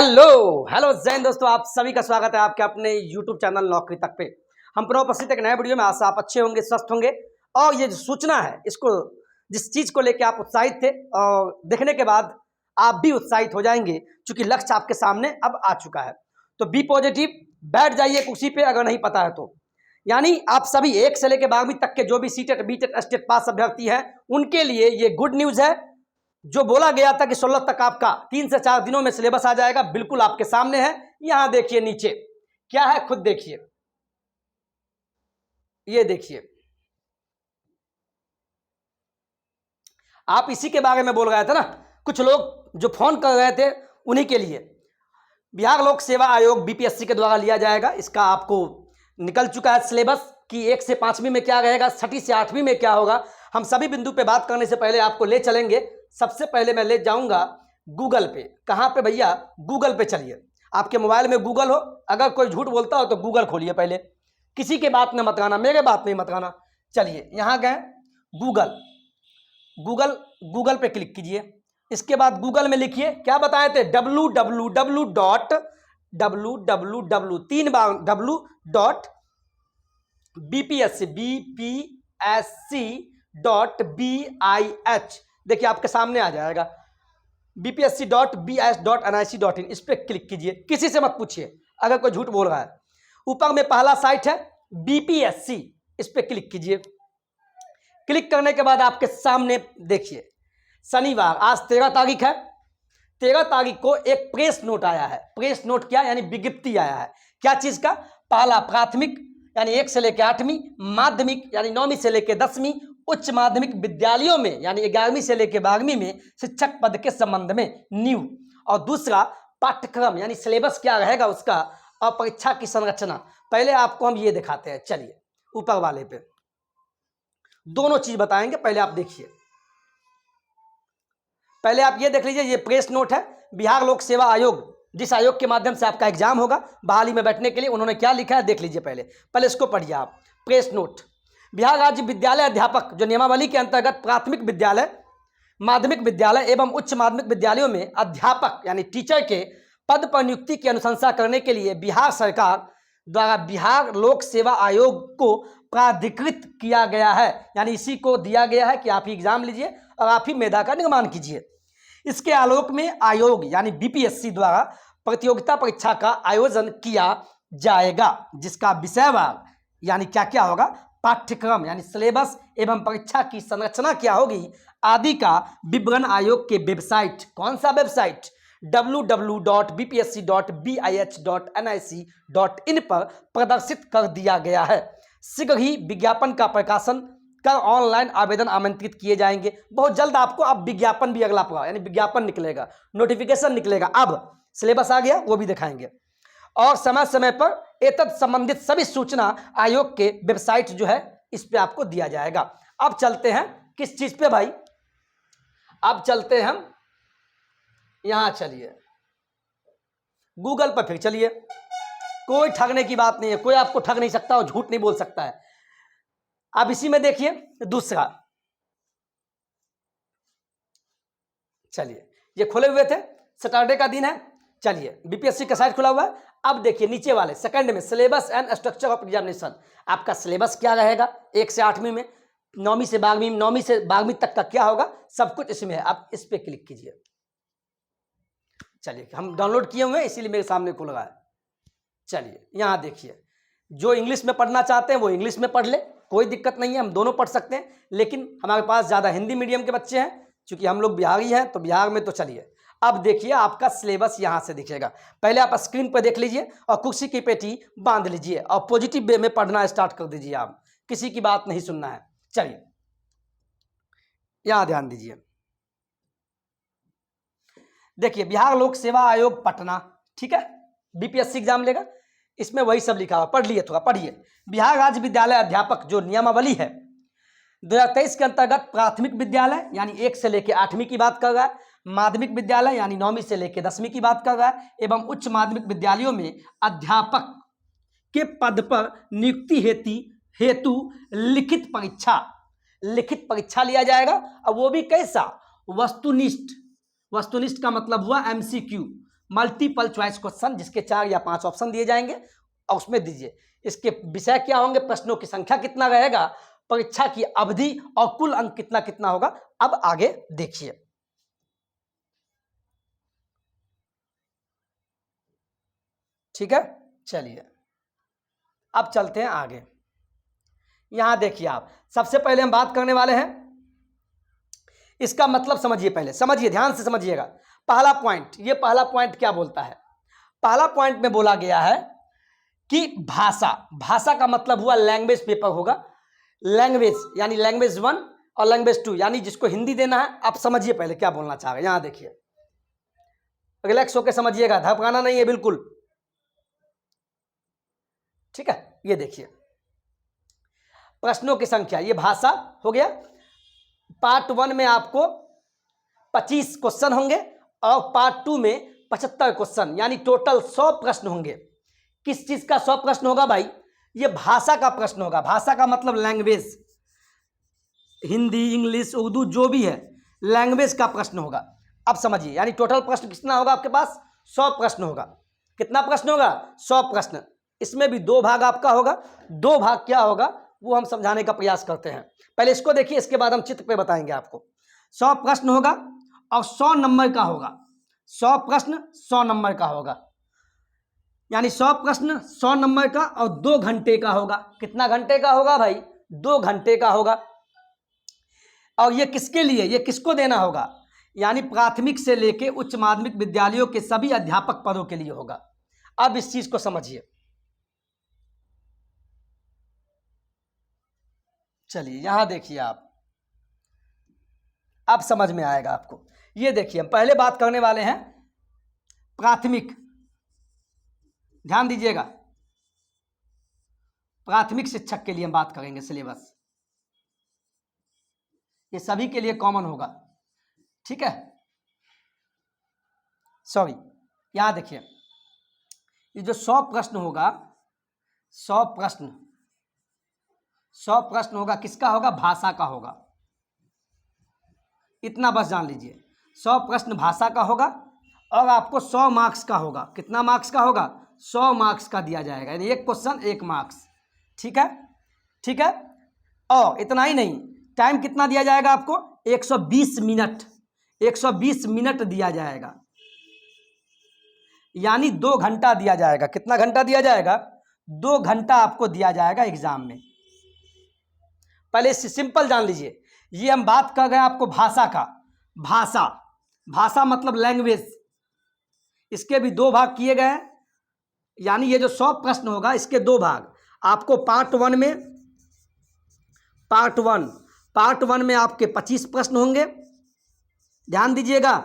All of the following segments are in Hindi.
हेलो हेलो जैन दोस्तों, आप सभी का स्वागत है आपके अपने यूट्यूब चैनल नौकरी तक पे। हम पुनः उपस्थित एक नए वीडियो में। आशा आप अच्छे होंगे, स्वस्थ होंगे। और ये जो सूचना है, इसको जिस चीज़ को लेकर आप उत्साहित थे और देखने के बाद आप भी उत्साहित हो जाएंगे, क्योंकि लक्ष्य आपके सामने अब आ चुका है। तो बी पॉजिटिव, बैठ जाइए कुर्सी पे अगर नहीं पता है तो। यानी आप सभी 1 से लेकर 12वीं तक के जो भी सीटेट बीटेट एस्टेट पास अभ्यर्थी हैं, उनके लिए ये गुड न्यूज़ है। जो बोला गया था कि 16 तक आपका 3 से 4 दिनों में सिलेबस आ जाएगा, बिल्कुल आपके सामने है। यहां देखिए नीचे क्या है, खुद देखिए। ये देखिए, आप इसी के बारे में बोल रहे थे ना, कुछ लोग जो फोन कर रहे थे उन्हीं के लिए। बिहार लोक सेवा आयोग बीपीएससी के द्वारा लिया जाएगा। इसका आपको निकल चुका है सिलेबस कि 1 से 5वीं में क्या रहेगा, 6ठी से 8वीं में क्या होगा। हम सभी बिंदु पे बात करने से पहले आपको ले चलेंगे। सबसे पहले मैं ले जाऊंगा गूगल पे। कहाँ पे भैया? गूगल पे चलिए। आपके मोबाइल में गूगल हो, अगर कोई झूठ बोलता हो तो गूगल खोलिए पहले। किसी के बात में मत आना, मेरे बात में मत आना। चलिए यहाँ गए, गूगल गूगल गूगल पे क्लिक कीजिए। इसके बाद गूगल में लिखिए, क्या बताए थे, www 3 बार bpsc.bih। देखिए आपके सामने आ जाएगा bpsc.bis.nic.in। इस पर क्लिक कीजिए। किसी से मत पूछिए अगर कोई झूठ बोल रहा है। ऊपर में पहला साइट है बीपीएससी, इस पर क्लिक कीजिए। क्लिक करने के बाद आपके सामने देखिए, शनिवार, आज 13 तारीख है। 13 तारीख को एक प्रेस नोट आया है। प्रेस नोट क्या यानी विज्ञप्ति आया है। क्या चीज का? पहला प्राथमिक यानी 1 से लेकर 8वीं, माध्यमिक यानी 9वीं से लेकर 10वीं, उच्च माध्यमिक विद्यालयों में यानी 11वीं से लेकर 12वीं में शिक्षक पद के संबंध में न्यू। और दूसरा पाठ्यक्रम यानी सिलेबस क्या रहेगा उसका, और परीक्षा की संरचना। पहले आपको हम ये दिखाते हैं, चलिए ऊपर वाले पे दोनों चीज बताएंगे। पहले आप देखिए, पहले आप ये देख लीजिए, ये प्रेस नोट है। बिहार लोक सेवा आयोग, जिस आयोग के माध्यम से आपका एग्जाम होगा बहाली में बैठने के लिए, उन्होंने क्या लिखा है देख लीजिए। पहले इसको पढ़िए आप। प्रेस नोट, बिहार राज्य विद्यालय अध्यापक जो नियमावली के अंतर्गत प्राथमिक विद्यालय, माध्यमिक विद्यालय एवं उच्च माध्यमिक विद्यालयों में अध्यापक यानी टीचर के पद पर नियुक्ति की अनुशंसा करने के लिए बिहार सरकार द्वारा बिहार लोक सेवा आयोग को प्राधिकृत किया गया है। यानी इसी को दिया गया है कि आप ही एग्जाम लीजिए और आप ही मेधा का निर्माण कीजिए। इसके आलोक में आयोग यानी बीपीएससी द्वारा प्रतियोगिता परीक्षा का आयोजन किया जाएगा, जिसका विषयवार यानी क्या क्या होगा, पाठ्यक्रम यानी सिलेबस एवं परीक्षा की संरचना क्या होगी आदि का विवरण आयोग के वेबसाइट, कौन सा वेबसाइट, www.bpsc.bih.nic.in पर प्रदर्शित कर दिया गया है। शीघ्र ही विज्ञापन का प्रकाशन कर ऑनलाइन आवेदन आमंत्रित किए जाएंगे। बहुत जल्द आपको अब विज्ञापन भी अगला पड़ा यानी विज्ञापन निकलेगा, नोटिफिकेशन निकलेगा। अब सिलेबस आ गया, वो भी दिखाएंगे। और समय समय पर एतद संबंधित सभी सूचना आयोग के वेबसाइट जो है इस पे आपको दिया जाएगा। अब चलते हैं किस चीज पे भाई, अब चलते हैं हम यहां, चलिए गूगल पर फिर चलिए। कोई ठगने की बात नहीं है, कोई आपको ठग नहीं सकता और झूठ नहीं बोल सकता है। अब इसी में देखिए दूसरा, चलिए ये खुले हुए थे, सैटरडे का दिन है। चलिए बीपीएससी का साइट खुला हुआ है। अब देखिए नीचे वाले सेकंड में syllabus and structure of examination. आपका सिलेबस क्या रहेगा 1 से 8वीं में, 9वीं से 12वीं, 9वीं से 12वीं तक का क्या होगा, सब कुछ इसमें है। आप इस पे क्लिक कीजिए। चलिए हम डाउनलोड किए हुए हैं इसीलिए मेरे सामने खुल रहा है। चलिए यहाँ देखिए, जो इंग्लिश में पढ़ना चाहते हैं वो इंग्लिश में पढ़ ले, कोई दिक्कत नहीं है, हम दोनों पढ़ सकते हैं। लेकिन हमारे पास ज़्यादा हिंदी मीडियम के बच्चे हैं, क्योंकि हम लोग बिहारी हैं तो बिहार में। तो चलिए अब देखिए आपका सिलेबस यहाँ से दिखेगा। पहले आप स्क्रीन पर देख लीजिए और कुर्सी की पेटी बांध लीजिए और पॉजिटिव वे में पढ़ना स्टार्ट कर दीजिए। आप किसी की बात नहीं सुनना है। चलिए यहाँ ध्यान दीजिए, देखिए बिहार लोक सेवा आयोग पटना, ठीक है, बीपीएससी एग्जाम लेगा। इसमें वही सब लिखा हुआ, पढ़ लिए, थोड़ा पढ़िए। बिहार राज्य विद्यालय अध्यापक जो नियमावली है 2023 के अंतर्गत प्राथमिक विद्यालय यानी 1 से लेकर 8वीं की बात कर रहा है, माध्यमिक विद्यालय यानी 9वीं से लेकर 10वीं की बात कर रहा है, एवं उच्च माध्यमिक विद्यालयों में अध्यापक के पद पर नियुक्ति हेतु लिखित परीक्षा लिया जाएगा। और वो भी कैसा, वस्तुनिष्ठ। वस्तुनिष्ठ का मतलब हुआ एमसीक्यू, मल्टीपल चॉइस क्वेश्चन जिसके 4 या 5 ऑप्शन दिए जाएंगे और उसमें दीजिए। इसके विषय क्या होंगे, प्रश्नों की संख्या कितना रहेगा, परीक्षा की अवधि और कुल अंक कितना कितना होगा। अब आगे देखिए। ठीक है, चलिए अब चलते हैं आगे। यहां देखिए आप, सबसे पहले हम बात करने वाले हैं, इसका मतलब समझिए, पहले समझिए, ध्यान से समझिएगा। पहला पॉइंट, ये पहला पॉइंट क्या बोलता है, पहला पॉइंट में बोला गया है कि भाषा, भाषा का मतलब हुआ लैंग्वेज पेपर होगा। लैंग्वेज यानी लैंग्वेज 1 और लैंग्वेज 2, यानी जिसको हिंदी देना है। आप समझिए पहले क्या बोलना चाह रहे हैं। यहां देखिए, रिलैक्स होकर समझिएगा, घबराना नहीं है बिल्कुल। ठीक है, ये देखिए प्रश्नों की संख्या, ये भाषा हो गया। पार्ट 1 में आपको 25 क्वेश्चन होंगे और पार्ट 2 में 75 क्वेश्चन, यानी टोटल 100 प्रश्न होंगे। किस चीज का 100 प्रश्न होगा भाई, ये भाषा का प्रश्न होगा। भाषा का मतलब लैंग्वेज, हिंदी, इंग्लिश, उर्दू, जो भी है लैंग्वेज का प्रश्न होगा। अब समझिए, यानी टोटल प्रश्न कितना होगा आपके पास, 100 प्रश्न होगा। कितना प्रश्न होगा, 100 प्रश्न। इसमें भी 2 भाग आपका होगा। 2 भाग क्या होगा वो हम समझाने का प्रयास करते हैं। पहले इसको देखिए, इसके बाद हम चित्र पे बताएंगे आपको। 100 प्रश्न होगा और 100 नंबर का होगा। 100 प्रश्न 100 नंबर का होगा, यानी 100 प्रश्न 100 नंबर का और 2 घंटे का होगा। कितना घंटे का होगा भाई, 2 घंटे का होगा। और ये किसके लिए, ये किसको देना होगा, यानी प्राथमिक से लेके उच्च माध्यमिक विद्यालयों के सभी अध्यापक पदों के लिए होगा। अब इस चीज को समझिए। चलिए यहां देखिए आप, अब समझ में आएगा आपको। ये देखिए, हम पहले बात करने वाले हैं प्राथमिक, ध्यान दीजिएगा, प्राथमिक शिक्षक के लिए हम बात करेंगे। सिलेबस ये सभी के लिए कॉमन होगा। ठीक है, सॉरी, यहां देखिए, ये जो 100 प्रश्न होगा, 100 प्रश्न, 100 प्रश्न होगा, किसका होगा, भाषा का होगा। इतना बस जान लीजिए, 100 प्रश्न भाषा का होगा और आपको 100 मार्क्स का होगा। कितना मार्क्स का होगा, 100 मार्क्स का दिया जाएगा, यानी एक क्वेश्चन 1 मार्क्स। ठीक है, ठीक है। और इतना ही नहीं, टाइम कितना दिया जाएगा आपको, 120 मिनट, 120 मिनट दिया जाएगा, यानी 2 घंटा दिया जाएगा। कितना घंटा दिया जाएगा, 2 घंटा आपको दिया जाएगा एग्जाम में। पहले इससे सिंपल जान लीजिए, ये हम बात कर गए आपको भाषा का। भाषा, भाषा मतलब लैंग्वेज, इसके भी 2 भाग किए गए हैं, यानी ये जो 100 प्रश्न होगा इसके 2 भाग आपको। पार्ट 1 में, पार्ट 1 में आपके 25 प्रश्न होंगे, ध्यान दीजिएगा।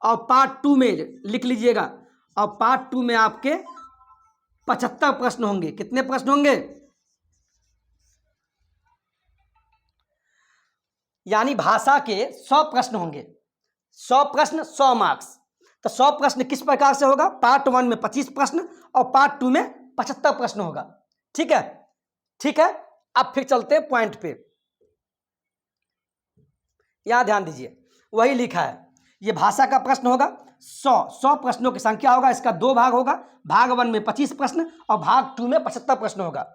और पार्ट 2 में लिख लीजिएगा, और पार्ट 2 में आपके 75 प्रश्न होंगे। कितने प्रश्न होंगे, यानी भाषा के 100 प्रश्न होंगे। 100 प्रश्न 100 मार्क्स। तो 100 प्रश्न किस प्रकार से होगा, पार्ट 1 में 25 प्रश्न और पार्ट 2 में 75 प्रश्न होगा। ठीक है, ठीक है। अब फिर चलते हैं पॉइंट पे, यहां ध्यान दीजिए, वही लिखा है, ये भाषा का प्रश्न होगा। 100 प्रश्नों की संख्या होगा, इसका 2 भाग होगा। भाग 1 में 25 प्रश्न और भाग 2 में 75 प्रश्न होगा,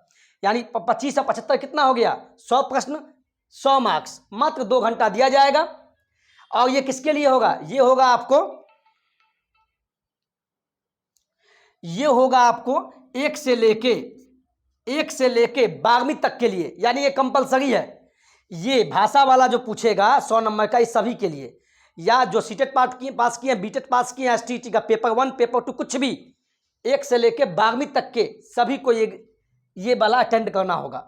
यानी 25 और 75 कितना हो गया, 100 प्रश्न 100 मार्क्स। मात्र 2 घंटा दिया जाएगा। और ये किसके लिए होगा, ये होगा आपको, ये होगा आपको 1 से लेके 12वीं तक के लिए, यानी ये कंपलसरी है। ये भाषा वाला जो पूछेगा 100 नंबर का, इस सभी के लिए, या जो सीटेट पास किए, बीटेट पास किए, एसटीटी का पेपर 1 पेपर 2 कुछ भी, 1 से लेके 12वीं तक के सभी को ये वाला अटेंड करना होगा,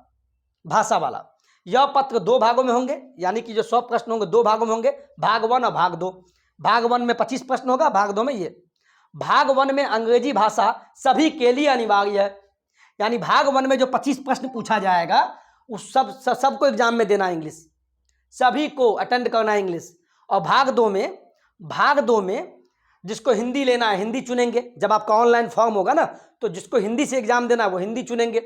भाषा वाला। यह पत्र 2 भागों में होंगे, यानी कि जो 100 प्रश्न होंगे 2 भागों में होंगे, भाग 1 और भाग 2। भाग 1 में 25 प्रश्न होगा, भाग 2 में ये। भाग 1 में अंग्रेजी भाषा सभी के लिए अनिवार्य है, यानी भाग 1 में जो 25 प्रश्न पूछा जाएगा उस सबको एग्जाम में देना इंग्लिश, सभी को अटेंड करना इंग्लिश। और भाग 2 में जिसको हिंदी लेना है हिंदी चुनेंगे। जब आपका ऑनलाइन फॉर्म होगा ना, तो जिसको हिंदी से एग्जाम देना है वो हिंदी चुनेंगे,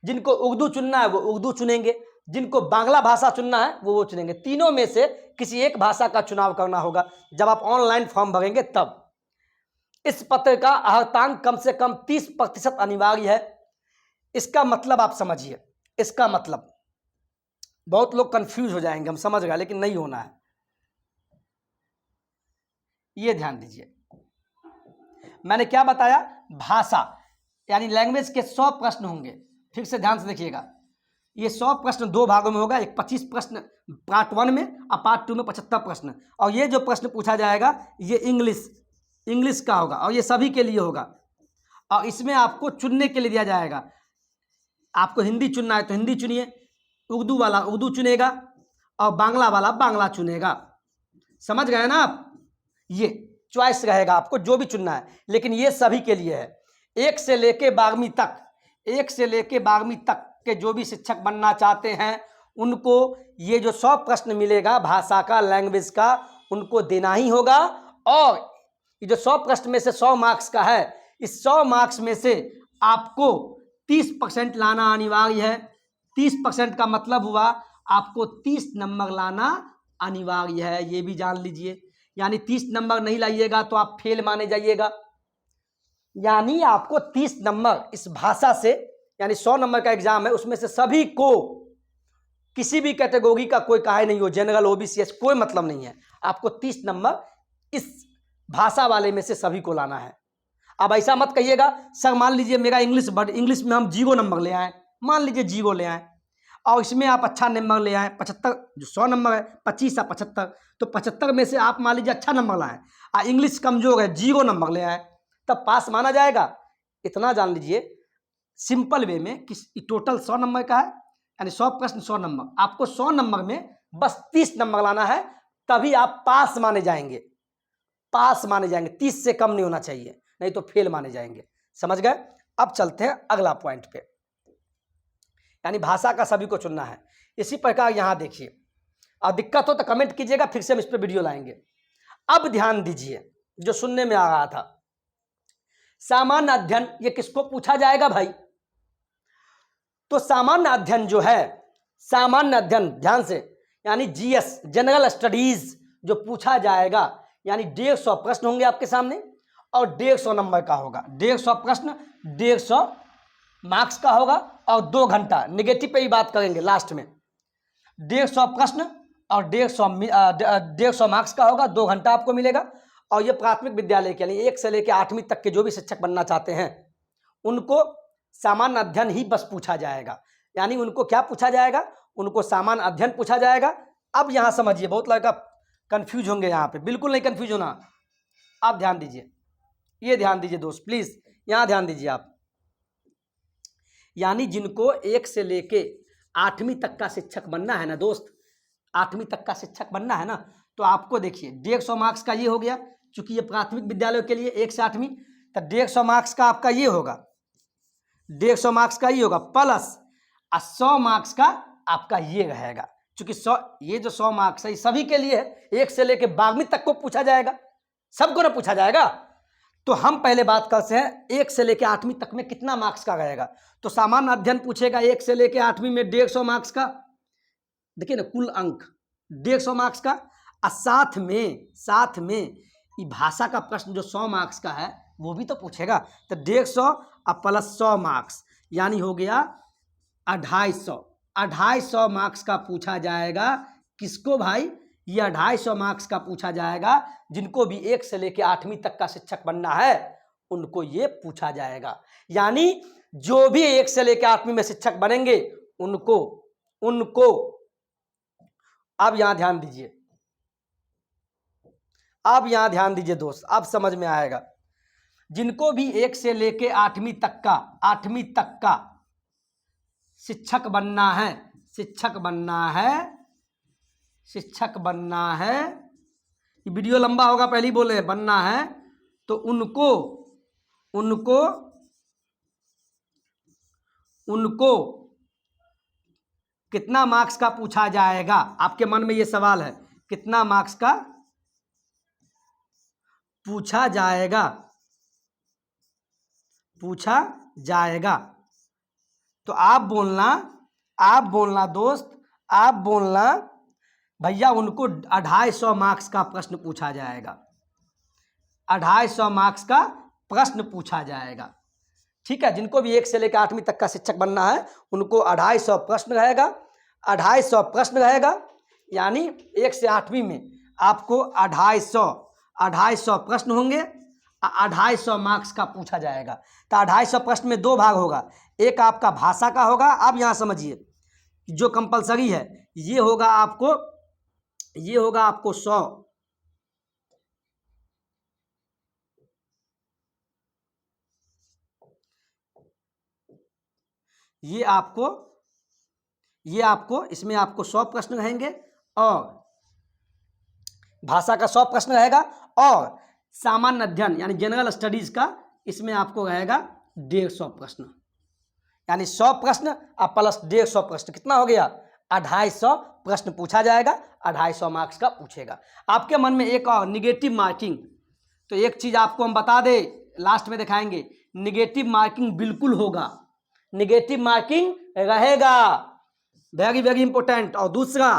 जिनको उर्दू चुनना है वो उर्दू चुनेंगे, जिनको बांग्ला भाषा चुनना है वो चुनेंगे। तीनों में से किसी एक भाषा का चुनाव करना होगा जब आप ऑनलाइन फॉर्म भरेंगे तब। इस पत्र का अर्हतांक कम से कम 30% अनिवार्य है। इसका मतलब आप समझिए, इसका मतलब बहुत लोग कंफ्यूज हो जाएंगे, हम समझ गए, लेकिन नहीं होना है। ये ध्यान दीजिए, मैंने क्या बताया, भाषा यानी लैंग्वेज के 100 प्रश्न होंगे। ठीक से ध्यान से देखिएगा, ये 100 प्रश्न 2 भागों में होगा, एक 25 प्रश्न पार्ट 1 में और पार्ट 2 में 75 प्रश्न। और ये जो प्रश्न पूछा जाएगा ये इंग्लिश का होगा और ये सभी के लिए होगा। और इसमें आपको चुनने के लिए दिया जाएगा, आपको हिंदी चुनना है तो हिंदी चुनिए, उर्दू वाला उर्दू चुनेगा और बांग्ला वाला बांग्ला चुनेगा। समझ गए ना आप, ये चॉइस रहेगा आपको जो भी चुनना है, लेकिन ये सभी के लिए है। 1 से लेके 12वीं तक, 1 से लेके 12वीं तक के जो भी शिक्षक बनना चाहते हैं उनको ये जो 100 प्रश्न मिलेगा भाषा का, लैंग्वेज का, उनको देना ही होगा। और ये जो 100 प्रश्न में से 100 मार्क्स का है, इस 100 मार्क्स में से आपको 30% लाना अनिवार्य है। 30% का मतलब हुआ आपको 30 नंबर लाना अनिवार्य है, ये भी जान लीजिए। यानी 30 नंबर नहीं लाइएगा तो आप फेल माने जाइएगा। यानी आपको 30 नंबर इस भाषा से, यानी 100 नंबर का एग्जाम है, उसमें से सभी को, किसी भी कैटेगरी का कोई काहे नहीं हो, जनरल ओबीसी कोई मतलब नहीं है, आपको 30 नंबर इस भाषा वाले में से सभी को लाना है। अब ऐसा मत कहिएगा सर मान लीजिए मेरा इंग्लिश में हम 0 नंबर ले आए, मान लीजिए 0 ले आए और इसमें आप अच्छा नंबर ले आए 75, जो 100 नंबर है 25 या 75, तो 75 में से आप मान लीजिए अच्छा नंबर लाएं और इंग्लिश कमजोर है 0 नंबर ले आए, तब पास माना जाएगा। इतना जान लीजिए सिंपल वे में कि टोटल 100 नंबर का है, यानी 100 प्रश्न 100 नंबर, आपको 100 नंबर में बस 30 नंबर लाना है, तभी आप पास माने जाएंगे। पास माने जाएंगे, 30 से कम नहीं होना चाहिए, नहीं तो फेल माने जाएंगे। समझ गए। अब चलते हैं अगला पॉइंट पे, यानी भाषा का सभी को चुनना है। इसी प्रकार यहां देखिए, और दिक्कत हो तो कमेंट कीजिएगा, फिर से हम इस पर वीडियो लाएंगे। अब ध्यान दीजिए जो सुनने में आ रहा था, सामान्य अध्ययन, ये किसको पूछा जाएगा भाई? तो सामान्य अध्ययन जो है, सामान्य अध्ययन ध्यान से, यानी जीएस जनरल स्टडीज जो पूछा जाएगा, यानी 150 प्रश्न होंगे आपके सामने और 150 नंबर का होगा। 150 प्रश्न 150 मार्क्स का होगा और 2 घंटा, नेगेटिव पे ही बात करेंगे लास्ट में। 150 प्रश्न और 150 मार्क्स का होगा, 2 घंटा आपको मिलेगा। और ये प्राथमिक विद्यालय के लिए 1 से लेकर 8वीं तक के जो भी शिक्षक बनना चाहते हैं उनको सामान्य अध्ययन ही बस पूछा जाएगा। यानी उनको क्या पूछा जाएगा? उनको सामान्य अध्ययन पूछा जाएगा। अब यहां समझिए, बहुत लड़का कंफ्यूज होंगे यहाँ पे, बिल्कुल नहीं कंफ्यूज होना। आप ध्यान दीजिए, ये ध्यान दीजिए दोस्त, प्लीज यहां ध्यान दीजिए आप। यानी जिनको 1 से लेके 8वीं तक का शिक्षक बनना है ना दोस्त, 8वीं तक का शिक्षक बनना है ना, तो आपको देखिए 150 मार्क्स का ये हो गया, चूंकि ये प्राथमिक विद्यालय के लिए 1 से 8वीं, तो 150 मार्क्स का आपका ये होगा, 150 मार्क्स का ये होगा, प्लस 100 मार्क्स का आपका ये रहेगा। चूंकि 100, ये जो 100 मार्क्स है सभी के लिए है, 1 से लेके 12वीं तक को पूछा जाएगा, सबको ना पूछा जाएगा। तो हम पहले बात करते हैं 1 से लेके 8वीं तक में कितना मार्क्स का रहेगा। तो सामान्य अध्ययन पूछेगा 1 से लेके 8वीं में 150 मार्क्स का, देखिए ना कुल अंक 150 मार्क्स का, और साथ में ये भाषा का प्रश्न जो 100 मार्क्स का है वो भी तो पूछेगा। तो 150 और प्लस 100 मार्क्स, यानी हो गया 250 मार्क्स का पूछा जाएगा। किसको भाई? ये 250 मार्क्स का पूछा जाएगा जिनको भी 1 से लेके 8वीं तक का शिक्षक बनना है, उनको ये पूछा जाएगा। यानी जो भी 1 से लेके 8वीं में शिक्षक बनेंगे उनको अब यहां ध्यान दीजिए, अब यहां ध्यान दीजिए दोस्त, अब समझ में आएगा। जिनको भी 1 से लेके 8वीं तक का शिक्षक बनना है, ये वीडियो लंबा होगा, पहले ही बोले बनना है, तो उनको कितना मार्क्स का पूछा जाएगा? आपके मन में ये सवाल है, कितना मार्क्स का पूछा जाएगा? तो आप बोलना दोस्त, आप बोलना भैया उनको 250 मार्क्स का प्रश्न पूछा जाएगा। 250 मार्क्स का प्रश्न पूछा जाएगा। ठीक है, जिनको भी 1 से लेकर 8वीं तक का शिक्षक बनना है उनको 250 प्रश्न रहेगा, 250 प्रश्न रहेगा, यानी 1 से 8वीं में आपको 250 प्रश्न होंगे, 250 मार्क्स का पूछा जाएगा। तो 250 प्रश्न में 2 भाग होगा, एक आपका भाषा का होगा। आप यहाँ समझिए, जो कंपलसरी है ये होगा आपको 100, ये आपको इसमें आपको 100 प्रश्न रहेंगे और भाषा का 100 प्रश्न रहेगा, और सामान्य अध्ययन यानी जनरल स्टडीज का इसमें आपको रहेगा 150 प्रश्न, यानी 100 प्रश्न और प्लस 150 प्रश्न, कितना हो गया 250 प्रश्न पूछा जाएगा, 250 मार्क्स का पूछेगा। आपके मन में एक और निगेटिव मार्किंग, तो एक चीज आपको हम बता दें, लास्ट में दिखाएंगे, निगेटिव मार्किंग बिल्कुल होगा, निगेटिव मार्किंग रहेगा, वेरी वेरी इंपॉर्टेंट। और दूसरा,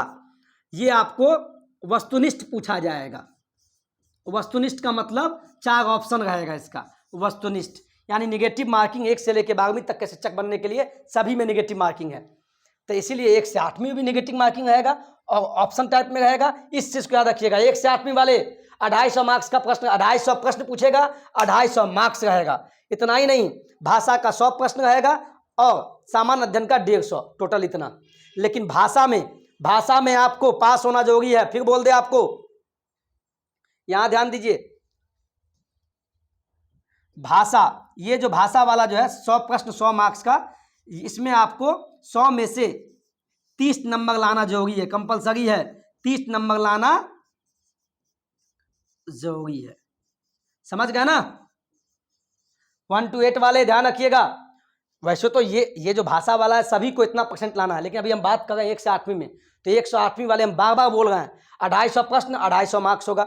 ये आपको वस्तुनिष्ठ पूछा जाएगा। वस्तुनिष्ठ का मतलब 4 ऑप्शन रहेगा इसका, वस्तुनिष्ठ यानी निगेटिव मार्किंग 1 से लेकर 12वीं तक के शिक्षक बनने के लिए सभी में निगेटिव मार्किंग है, तो इसीलिए 1 से 8वीं में भी निगेटिव मार्किंग रहेगा और ऑप्शन टाइप में रहेगा। इस चीज को याद रखिएगा, 1 से 8वीं वाले 250 मार्क्स का प्रश्न, 250 प्रश्न पूछेगा, 250 मार्क्स रहेगा। इतना ही नहीं, भाषा का 100 प्रश्न रहेगा और सामान्य अध्ययन का 150, टोटल इतना। लेकिन भाषा में आपको पास होना जरूरी है। फिर बोल दे आपको, यहां ध्यान दीजिए, भाषा, ये जो भाषा वाला जो है 100 प्रश्न 100 मार्क्स का, इसमें आपको 100 में से 30 नंबर लाना जरूरी है, कंपलसरी है, 30 नंबर लाना जरूरी है। समझ गए ना? 1 to 8 वाले ध्यान रखिएगा। वैसे तो ये जो भाषा वाला है सभी को इतना परसेंट लाना है, लेकिन अभी हम बात कर रहे हैं 1 से 8वीं में, तो 1 से 8वीं वाले हम बार बार बोल रहे हैं 250 प्रश्न 250 मार्क्स होगा।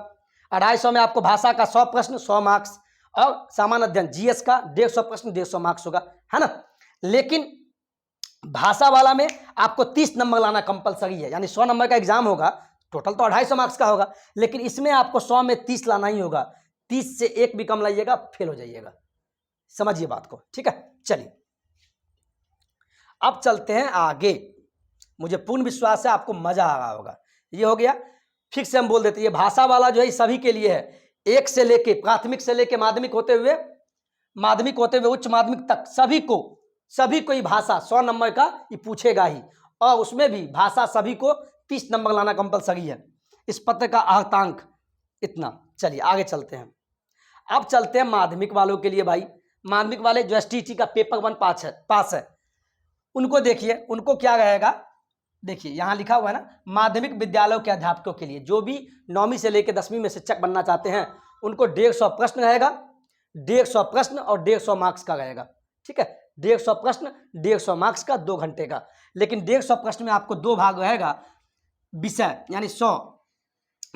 250 में आपको भाषा का 100 प्रश्न 100 मार्क्स और सामान्य अध्ययन जीएस का 150 प्रश्न 150 मार्क्स होगा, है ना। लेकिन भाषा वाला में आपको 30 नंबर लाना कंपलसरी है, यानी 100 नंबर का एग्जाम होगा, टोटल तो 250 मार्क्स का होगा, लेकिन इसमें आपको 100 में 30 लाना ही होगा, 30 से 1 भी कम लाइएगा फेल हो जाइएगा। समझिए बात को, ठीक है। चलिए अब चलते हैं आगे। मुझे पूर्ण विश्वास है आपको मजा आ रहा होगा। ये हो गया, फिर से हम बोल देते हैं, ये भाषा वाला जो है सभी के लिए है, 1 से लेके प्राथमिक से लेके माध्यमिक होते हुए उच्च माध्यमिक तक सभी को ही भाषा 100 नंबर का ये पूछेगा ही, और उसमें भी भाषा सभी को 30 नंबर लाना कंपलसरी है। इस पत्र का अर्धांक इतना। चलिए आगे चलते हैं। अब चलते हैं माध्यमिक वालों के लिए। भाई माध्यमिक वाले जो एसटीटी का पेपर 1 पास है उनको देखिए, उनको क्या रहेगा, देखिए यहाँ लिखा हुआ है ना, माध्यमिक विद्यालयों के अध्यापकों के लिए, जो भी 9वीं से लेकर 10वीं में शिक्षक बनना चाहते हैं उनको 150 प्रश्न रहेगा, 150 प्रश्न और 150 मार्क्स का रहेगा। ठीक है, 150 प्रश्न 150 मार्क्स का 2 घंटे का। लेकिन 150 प्रश्न में आपको 2 भाग रहेगा, विषय यानी 100।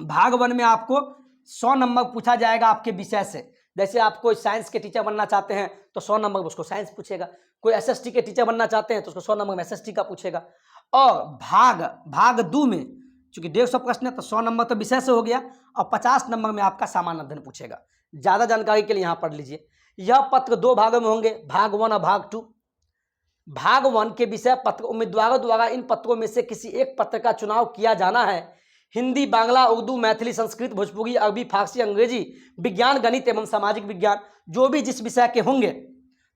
भाग 1 में आपको 100 नंबर पूछा जाएगा आपके विषय से। जैसे आप कोई साइंस के टीचर बनना चाहते हैं तो 100 नंबर में उसको साइंस पूछेगा, कोई एसएसटी के टीचर बनना चाहते हैं तो उसको 100 नंबर में एसएसटी का पूछेगा। और भाग 2 में चूंकि 150 प्रश्न है तो 100 नंबर तो विषय से हो गया, और 50 नंबर में आपका सामान्य अध्ययन पूछेगा। ज़्यादा जानकारी के लिए यहाँ पढ़ लीजिए। यह पत्र 2 भागों में होंगे, भाग 1 और भाग 2। भाग 1 के विषय पत्र उम्मीदवारों द्वारा इन पत्रों में से किसी एक पत्र का चुनाव किया जाना है। हिंदी, बांग्ला, उर्दू, मैथिली, संस्कृत, भोजपुरी, अरबी, फारसी, अंग्रेजी, विज्ञान, गणित एवं सामाजिक विज्ञान, जो भी जिस विषय के होंगे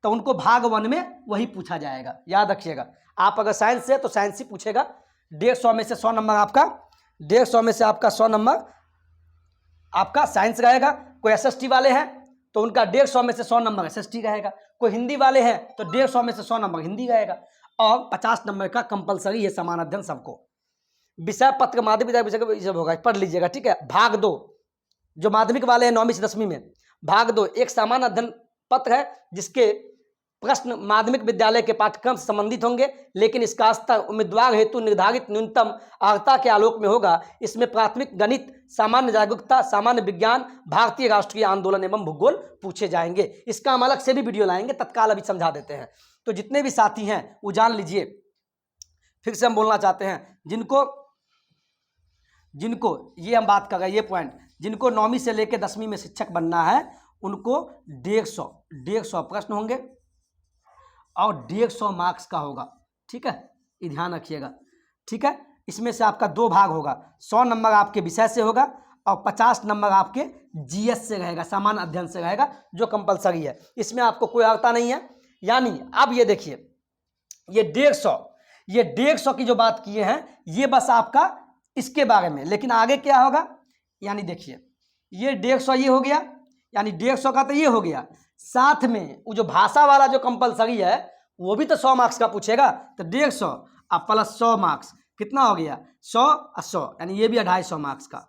तो उनको भाग 1 में वही पूछा जाएगा। याद रखिएगा, आप अगर साइंस से तो साइंस ही पूछेगा। 150 में से 100 नंबर आपका, 150 में से आपका 100 नंबर आपका साइंस रहेगा। कोई एसएसटी वाले हैं तो उनका 150 में से 100 नंबर एसएसटी रहेगा। कोई हिंदी वाले हैं तो 150 में से 100 नंबर हिंदी रहेगा, और 50 नंबर का कंपलसरी है सामान्य अध्ययन सबको। विषय पत्र माध्यमिक विषय सब होगा, पढ़ लीजिएगा। ठीक है, भाग 2 जो माध्यमिक वाले हैं 9वीं से 10वीं में, भाग 2 एक सामान्य अध्ययन पत्र है जिसके प्रश्न माध्यमिक विद्यालय के पाठ्यक्रम से संबंधित होंगे, लेकिन इसका स्तर उम्मीदवार हेतु निर्धारित न्यूनतम अर्हता के आलोक में होगा। इसमें प्राथमिक गणित, सामान्य जागरूकता, सामान्य विज्ञान, भारतीय राष्ट्रीय आंदोलन एवं भूगोल पूछे जाएंगे। इसका हम अलग से भी वीडियो लाएंगे, तत्काल अभी समझा देते हैं। तो जितने भी साथी हैं वो जान लीजिए। फिर से हम बोलना चाहते हैं, जिनको ये हम बात कर रहे हैं, ये पॉइंट जिनको 9वीं से लेकर 10वीं में शिक्षक बनना है उनको 150 प्रश्न होंगे और 150 मार्क्स का होगा। ठीक है, ये ध्यान रखिएगा। ठीक है, इसमें से आपका 2 भाग होगा, 100 नंबर आपके विषय से होगा और 50 नंबर आपके जीएस से रहेगा, सामान्य अध्ययन से रहेगा, जो कंपलसरी है। इसमें आपको कोई आता नहीं है। यानी अब ये देखिए, ये 150 की जो बात किए हैं ये बस आपका इसके बारे में, लेकिन आगे क्या होगा, यानी देखिए ये 150 ये हो गया, यानी 150 का तो ये हो गया, साथ में वो जो भाषा वाला जो कंपलसरी है वो भी तो 100 मार्क्स का पूछेगा, तो 150 अब प्लस 100 मार्क्स कितना हो गया, 100 और 100, यानी ये भी 250 मार्क्स का,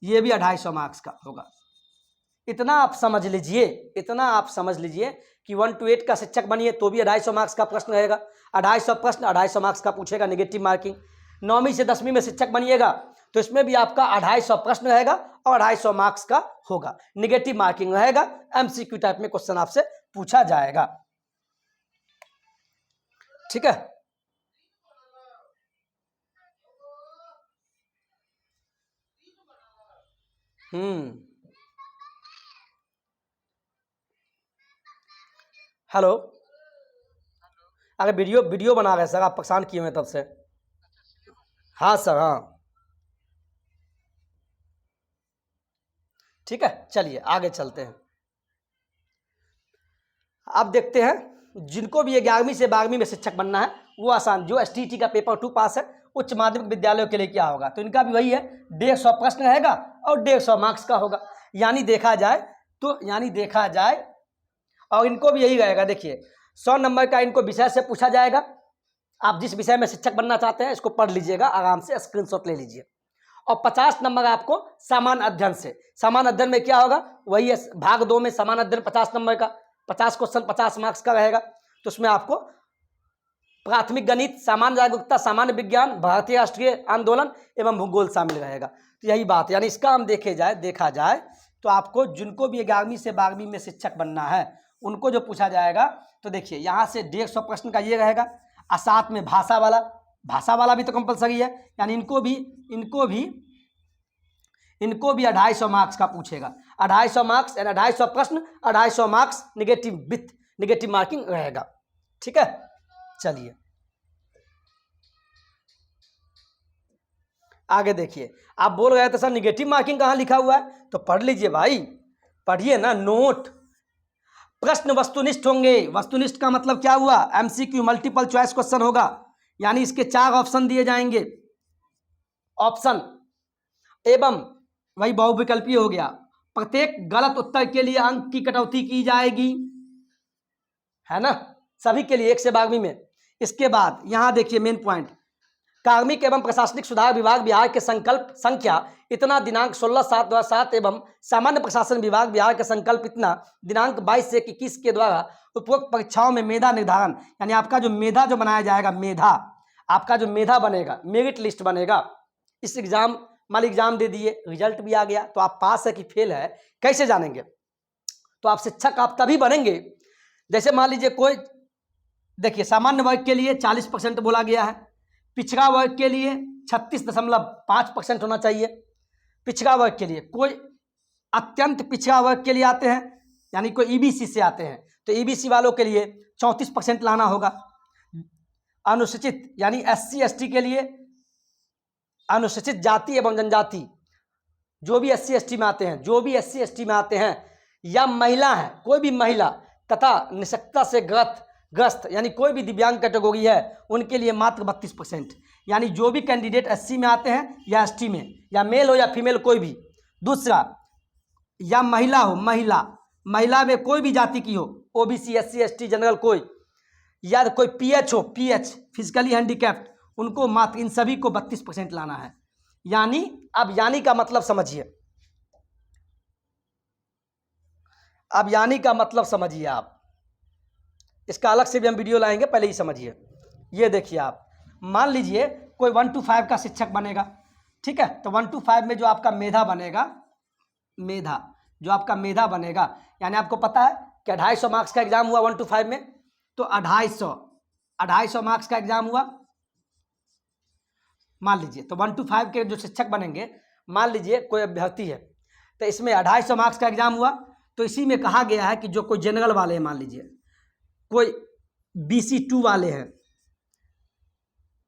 ये भी 250 मार्क्स का होगा। इतना आप समझ लीजिए, इतना आप समझ लीजिए कि 1 to 8 का शिक्षक बनिए तो भी 250 मार्क्स का प्रश्न रहेगा, 250 प्रश्न 250 मार्क्स का पूछेगा, नेगेटिव मार्किंग। 9वीं से 10वीं में शिक्षक बनिएगा तो इसमें भी आपका 250 प्रश्न रहेगा और 250 मार्क्स का होगा, नेगेटिव मार्किंग रहेगा, एमसीक्यू टाइप में क्वेश्चन आपसे पूछा जाएगा। ठीक है, हेलो, अरे वीडियो बना रहे सर, आप परेशान किए हुए तब से। हाँ सर, हाँ ठीक है, चलिए आगे चलते हैं। अब देखते हैं जिनको भी 11वीं से 12वीं में शिक्षक बनना है वो आसान, जो एसटीईटी का पेपर 2 पास है उच्च माध्यमिक विद्यालयों के लिए क्या होगा, तो इनका भी वही है, 150 प्रश्न रहेगा और 150 मार्क्स का होगा। यानी देखा जाए और इनको भी यही रहेगा। देखिए 100 नंबर का इनको विषय से पूछा जाएगा, आप जिस विषय में शिक्षक बनना चाहते हैं इसको पढ़ लीजिएगा, आराम से स्क्रीनशॉट ले लीजिए। और 50 नंबर आपको सामान्य अध्ययन से, सामान्य अध्ययन में क्या होगा, वही है भाग 2 में सामान्य अध्ययन 50 नंबर का, 50 क्वेश्चन 50 मार्क्स का रहेगा। तो उसमें आपको प्राथमिक गणित, सामान्य जागरूकता, सामान्य विज्ञान, भारतीय राष्ट्रीय आंदोलन एवं भूगोल शामिल रहेगा। तो यही बात, यानी इसका हम देखा जाए तो आपको जिनको भी 11वीं से 12वीं में शिक्षक बनना है उनको जो पूछा जाएगा, तो देखिए यहाँ से 150 प्रश्न का ये रहेगा और साथ में भाषा वाला भी तो कंपलसरी है, यानी इनको भी 250 मार्क्स का पूछेगा, 250 मार्क्स यानी 250 प्रश्न, 250 मार्क्स नेगेटिव मार्किंग रहेगा। ठीक है, चलिए आगे देखिए। आप बोल रहे थे सर नेगेटिव मार्किंग कहाँ लिखा हुआ है, तो पढ़ लीजिए भाई, पढ़िए ना, नोट। प्रश्न वस्तुनिष्ठ होंगे, वस्तुनिष्ठ का मतलब क्या हुआ, एमसीक्यू मल्टीपल चॉइस क्वेश्चन होगा, यानी इसके 4 ऑप्शन दिए जाएंगे, ऑप्शन एवं वही बहुविकल्पीय हो गया, प्रत्येक गलत उत्तर के लिए अंक की कटौती की जाएगी, है ना, सभी के लिए 1 से 12वीं में। इसके बाद यहां देखिए मेन पॉइंट, कार्मिक एवं प्रशासनिक सुधार विभाग बिहार के संकल्प संख्या इतना दिनांक 16/7/2007 एवं सामान्य प्रशासन विभाग बिहार के संकल्प इतना दिनांक 22 से 21 के द्वारा उपरोक्त परीक्षाओं में मेधा निर्धारण, यानी आपका जो मेधा जो बनाया जाएगा, आपका जो मेधा बनेगा, मेरिट लिस्ट बनेगा। इस एग्जाम मान एग्जाम दे दिए, रिजल्ट भी आ गया, तो आप पास है कि फेल है कैसे जानेंगे, तो आप शिक्षक आप तभी बनेंगे, जैसे मान लीजिए कोई, देखिए सामान्य वर्ग के लिए 40% बोला गया है, पिछड़ा वर्ग के लिए 36.5% होना चाहिए, पिछड़ा वर्ग के लिए कोई अत्यंत पिछड़ा वर्ग के लिए आते हैं, यानी कोई ईबीसी से आते हैं तो ईबीसी वालों के लिए 34% लाना होगा, अनुसूचित यानी एससी एसटी के लिए, अनुसूचित जाति एवं जनजाति जो भी एससी एसटी में आते हैं, या महिला है, कोई भी महिला तथा निःशक्तता से ग्रस्त यानी कोई भी दिव्यांग कैटेगरी है उनके लिए मात्र 32%, यानी जो भी कैंडिडेट एससी में आते हैं या एसटी में, या मेल हो या फीमेल कोई भी। दूसरा, या महिला हो, महिला में कोई भी जाति की हो, ओबीसी एससी एसटी जनरल कोई, या कोई पीएच हो, फिजिकली हैंडीकैप्ड, उनको मात्र, इन सभी को 32% लाना है। यानी अब यानी का मतलब समझिए, आप इसका अलग से भी हम वीडियो लाएंगे, पहले ही समझिए। ये देखिए, आप मान लीजिए कोई 1 to 5 का शिक्षक बनेगा, ठीक है, तो 1 to 5 में जो आपका मेधा बनेगा, यानी आपको पता है कि 250 मार्क्स का एग्जाम हुआ 1 to 5 में, तो 250 मार्क्स का एग्जाम हुआ, मान लीजिए, तो 1 to 5 के जो शिक्षक बनेंगे, मान लीजिए कोई अभ्यर्थी है, तो इसमें 250 मार्क्स का एग्जाम हुआ। तो इसी में कहा गया है कि जो कोई जनरल वाले हैं, मान लीजिए कोई BC2 वाले हैं,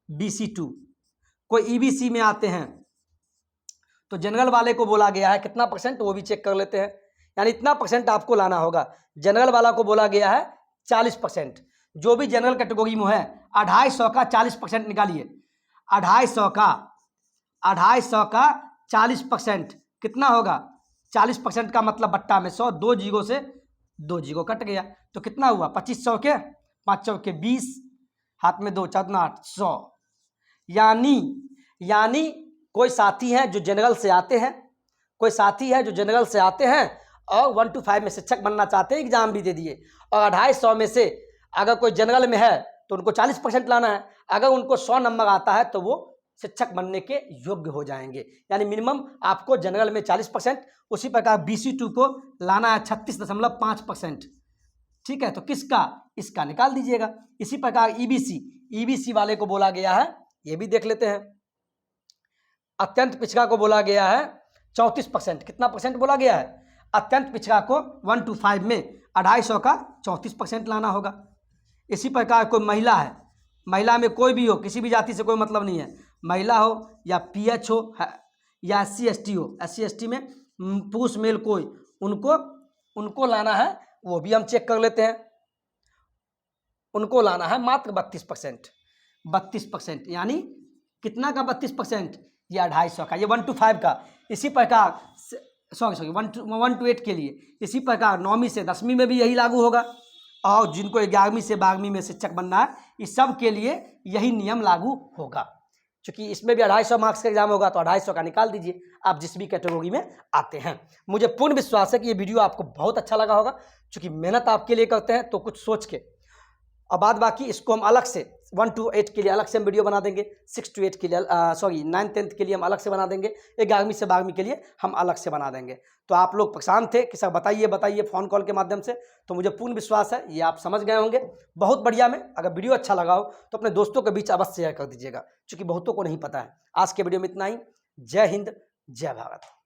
BC2, कोई EBC में आते हैं, तो जनरल वाले को बोला गया है कितना परसेंट, वो भी चेक कर लेते हैं। यानी इतना परसेंट आपको लाना होगा। जनरल वाला को बोला गया है 40%। जो भी जनरल कैटेगरी में है 250 का 40% निकालिए। 250 का 40% कितना होगा? 40% का मतलब बट्टा में 100, 2 जीरो से 2 जीरो कट गया, तो कितना हुआ? 2500 के 5 चौ के 20, हाथ में 2 4 8 100। यानी कोई साथी हैं जो जनरल से आते हैं, कोई साथी है जो जनरल से आते हैं और 1 to 5 में शिक्षक बनना चाहते हैं, एग्जाम भी दे दिए, और 250 में से अगर कोई जनरल में है तो उनको 40% लाना है। अगर उनको 100 नंबर आता है तो वो शिक्षक बनने के योग्य हो जाएंगे। यानी मिनिमम आपको जनरल में 40%, उसी प्रकार BC2 को लाना है 36.5%। ठीक है, तो किसका? इसका निकाल दीजिएगा। इसी प्रकार EBC वाले को बोला गया है, ये भी देख लेते हैं। अत्यंत पिछड़ा को बोला गया है 34%। कितना परसेंट बोला गया है? अत्यंत पिछड़ा को 1 to 5 में 250 का 34% लाना होगा। इसी प्रकार कोई महिला है, महिला में कोई भी हो, किसी भी जाति से कोई मतलब नहीं है, महिला हो या PH हो या SC/ST हो, SC/ST में पुरुष मेल कोई, उनको लाना है, वो भी हम चेक कर लेते हैं। उनको लाना है मात्र 32%। यानी कितना का 32%? ये 250 का, ये 1 to 5 का। इसी प्रकार 1 to 8 के लिए, इसी प्रकार 9वीं से 10वीं में भी यही लागू होगा, और जिनको 11वीं से 12वीं में शिक्षक बनना है, इस सब के लिए यही नियम लागू होगा। क्योंकि इसमें भी 250 मार्क्स का एग्जाम होगा, तो 250 का निकाल दीजिए आप जिस भी कैटेगरी में आते हैं। मुझे पूर्ण विश्वास है कि ये वीडियो आपको बहुत अच्छा लगा होगा, क्योंकि मेहनत आपके लिए करते हैं तो कुछ सोच के। और बाद बाकी इसको हम अलग से 1 to 8 के लिए अलग से हम वीडियो बना देंगे, 6 to 8 के लिए 9th 10th के लिए हम अलग से बना देंगे, 11वीं से 12वीं के लिए हम अलग से बना देंगे। तो आप लोग परेशान थे कि सर बताइए फ़ोन कॉल के माध्यम से, तो मुझे पूर्ण विश्वास है ये आप समझ गए होंगे बहुत बढ़िया में। अगर वीडियो अच्छा लगा हो तो अपने दोस्तों के बीच अवश्य शेयर कर दीजिएगा, क्योंकि बहुतों को नहीं पता है। आज के वीडियो में इतना ही। जय हिंद, जय भारत।